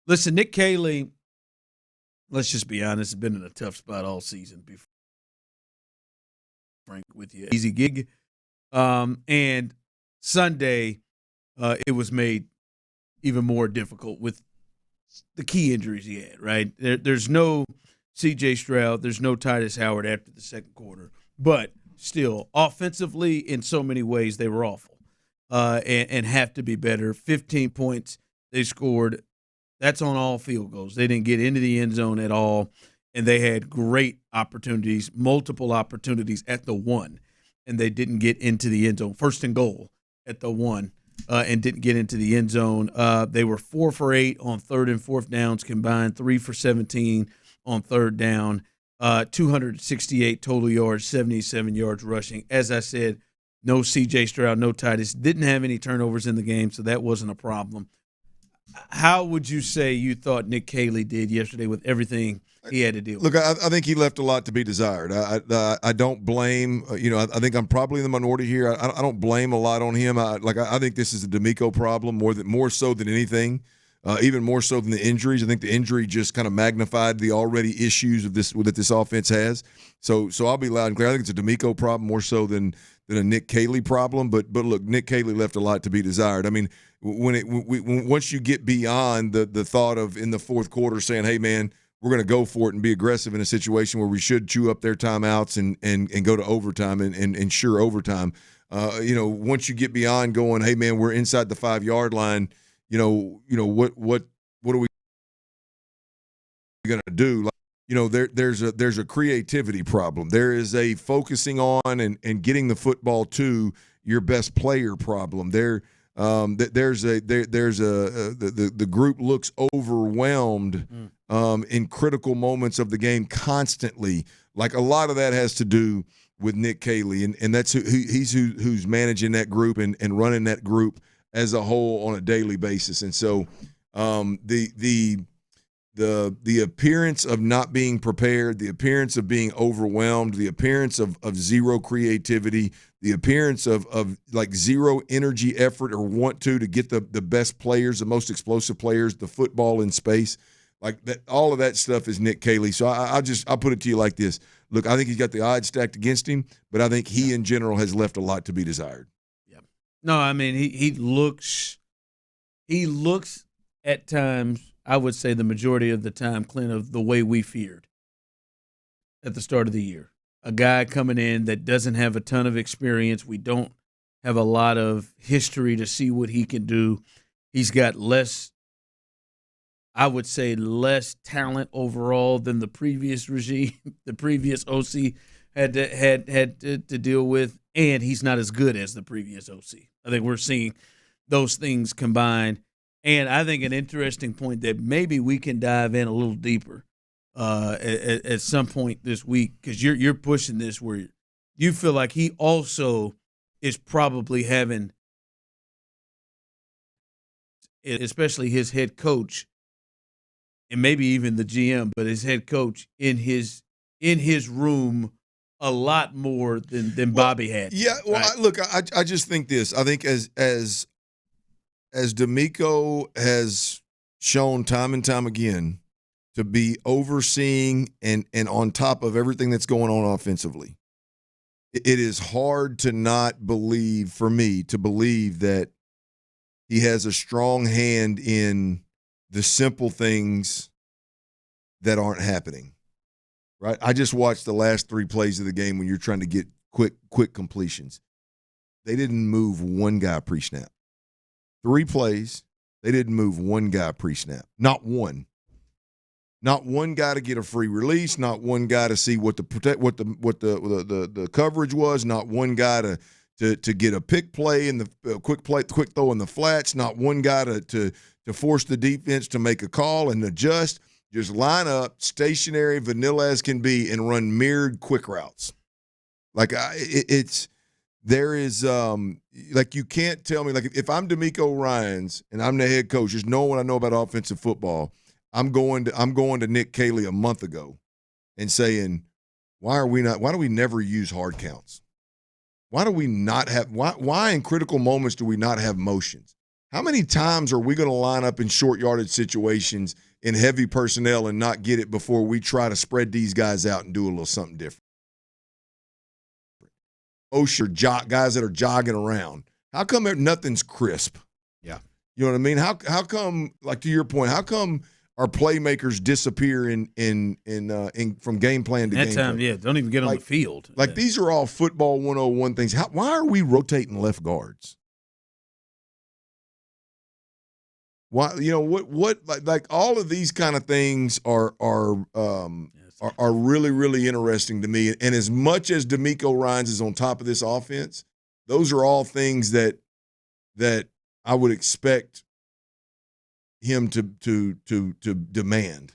Listen, Nick Caley, let's just be honest, has been in a tough spot all season, be frank with you. Easy gig. And Sunday, it was made even more difficult with the key injuries he had, right? There's no C.J. Stroud. There's no Titus Howard after the second quarter. But still, offensively, in so many ways, they were awful and have to be better. 15 points they scored. That's on all field goals. They didn't get into the end zone at all, and they had great opportunities, multiple opportunities at the one, and they didn't get into the end zone. First and goal at the one. And didn't get into the end zone. They were 4 for 8 on third and fourth downs combined, 3 for 17 on third down, 268 total yards, 77 yards rushing. As I said, no C.J. Stroud, no Titus. Didn't have any turnovers in the game, so that wasn't a problem. How would you say you thought Nick Caley did yesterday with everything he had to deal with? Look, I think he left a lot to be desired. I don't blame, I think I'm probably in the minority here. I don't blame a lot on him. I think this is a D'Amico problem more so than anything, even more so than the injuries. I think the injury just kind of magnified the already issues of that this offense has. So I'll be loud and clear. I think it's a D'Amico problem more so than a Nick Caley problem. But look, Nick Caley left a lot to be desired. I mean, once you get beyond the thought of in the fourth quarter saying, hey, man, we're going to go for it and be aggressive in a situation where we should chew up their timeouts and go to overtime and ensure overtime. Once you get beyond going, hey, man, we're inside the 5-yard line, what are we going to do? There's a creativity problem. There is a focusing on and getting the football to your best player problem. The group looks overwhelmed in critical moments of the game constantly. Like a lot of that has to do with Nick Caley, and that's who's managing that group and running that group as a whole on a daily basis. And so the appearance of not being prepared, the appearance of being overwhelmed, the appearance of zero creativity, the appearance of like zero energy, effort, or want to get the best players, the most explosive players, the football in space, like that. All of that stuff is Nick Caley. So I'll put it to you like this. Look, I think he's got the odds stacked against him, but I think he in general has left a lot to be desired. Yeah. No, I mean he looks at times, I would say the majority of the time, Clint, of the way we feared at the start of the year. A guy coming in that doesn't have a ton of experience. We don't have a lot of history to see what he can do. He's got less talent overall than the previous regime, the previous OC had to deal with, and he's not as good as the previous OC. I think we're seeing those things combined. And I think an interesting point that maybe we can dive in a little deeper at some point this week, because you're pushing this where you feel like he also is probably having, especially his head coach, and maybe even the GM, but his head coach in his room a lot more than Bobby had. Yeah, well, right? I just think this. I think as D'Amico has shown time and time again to be overseeing and on top of everything that's going on offensively, it is hard to not believe, for me, to believe that he has a strong hand in the simple things that aren't happening, right? I just watched the last 3 plays of the game when you're trying to get quick completions. They didn't move one guy pre-snap. 3 plays, they didn't move one guy pre-snap. Not one. Not one guy to get a free release. Not one guy to see what the coverage was. Not one guy to get a pick play in the quick throw in the flats. Not one guy to force the defense to make a call and adjust. Just line up, stationary, vanilla as can be, and run mirrored quick routes. Like there is you can't tell me, like, if I'm D'Amico Ryans and I'm the head coach, just knowing what I know about offensive football, I'm going to Nick Caley a month ago and saying, why do we never use hard counts? Why do we not have why in critical moments do we not have motions? How many times are we going to line up in short yardage situations in heavy personnel and not get it before we try to spread these guys out and do a little something different? Guys that are jogging around. How come nothing's crisp? Yeah. You know what I mean? How come, like to your point, how come our playmakers disappear in from game plan to game plan? Yeah, don't even get on the field. These are all football 101 things. Why are we rotating left guards? Why, what all of these kind of things are really, really interesting to me. And as much as DeMeco Ryans is on top of this offense, those are all things that I would expect him to demand.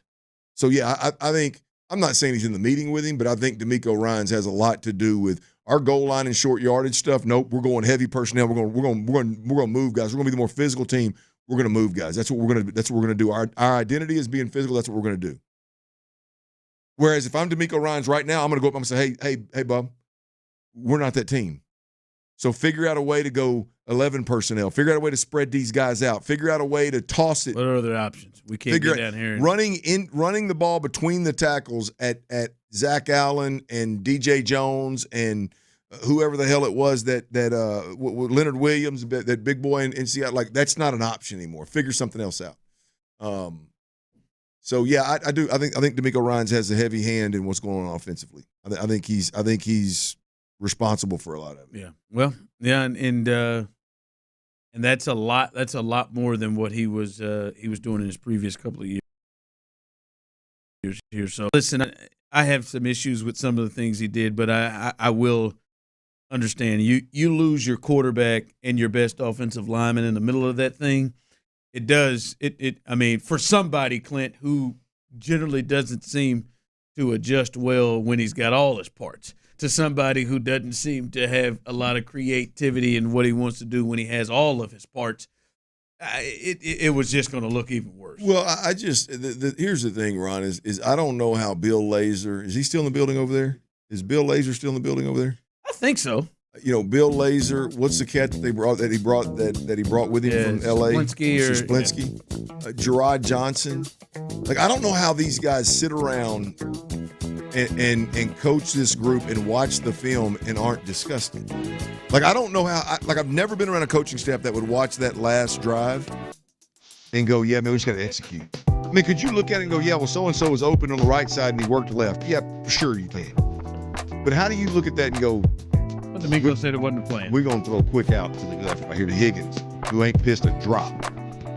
So yeah, I think, I'm not saying he's in the meeting with him, but I think DeMeco Ryans has a lot to do with our goal line and short yardage stuff. Nope, we're going heavy personnel. We're going to move guys. We're going to be the more physical team. We're going to move guys. That's what we're going to do. Our identity is being physical. That's what we're going to do. Whereas if I'm DeMeco Ryans right now, I'm going to go up and say, hey, Bob, we're not that team. So figure out a way to go 11 personnel. Figure out a way to spread these guys out. Figure out a way to toss it. What are other options? We can't get down here. Running the ball between the tackles at Zach Allen and DJ Jones and whoever the hell it was that Leonard Williams, that big boy in Seattle, like that's not an option anymore. Figure something else out. So yeah, I do. I think DeMeco Ryans has a heavy hand in what's going on offensively. I think he's responsible for a lot of it. Yeah. Well, yeah, and that's a lot. That's a lot more than what he was doing in his previous couple of years here. So listen, I have some issues with some of the things he did, but I will understand. You lose your quarterback and your best offensive lineman in the middle of that thing. It does. I mean, for somebody, Clint, who generally doesn't seem to adjust well when he's got all his parts, to somebody who doesn't seem to have a lot of creativity in what he wants to do when he has all of his parts, it was just going to look even worse. Well, here's the thing, Ron, is I don't know how Bill Lazor, is he still in the building over there? Is Bill Lazor still in the building over there? I think so. Bill Lazor, what's the cat that he brought with him from L.A.? Splinski. Gerard Johnson. I don't know how these guys sit around and coach this group and watch the film and aren't disgusted. I don't know how. I've never been around a coaching staff that would watch that last drive and go, "Yeah, man, we just got to execute." I mean, could you look at it and go, "Yeah, well, so and so was open on the right side and he worked left"? Yeah, sure you can. But how do you look at that and go, "What DeMeco said it wasn't a plan. We're gonna throw quick out to the left right here to Higgins, who ain't pissed a drop."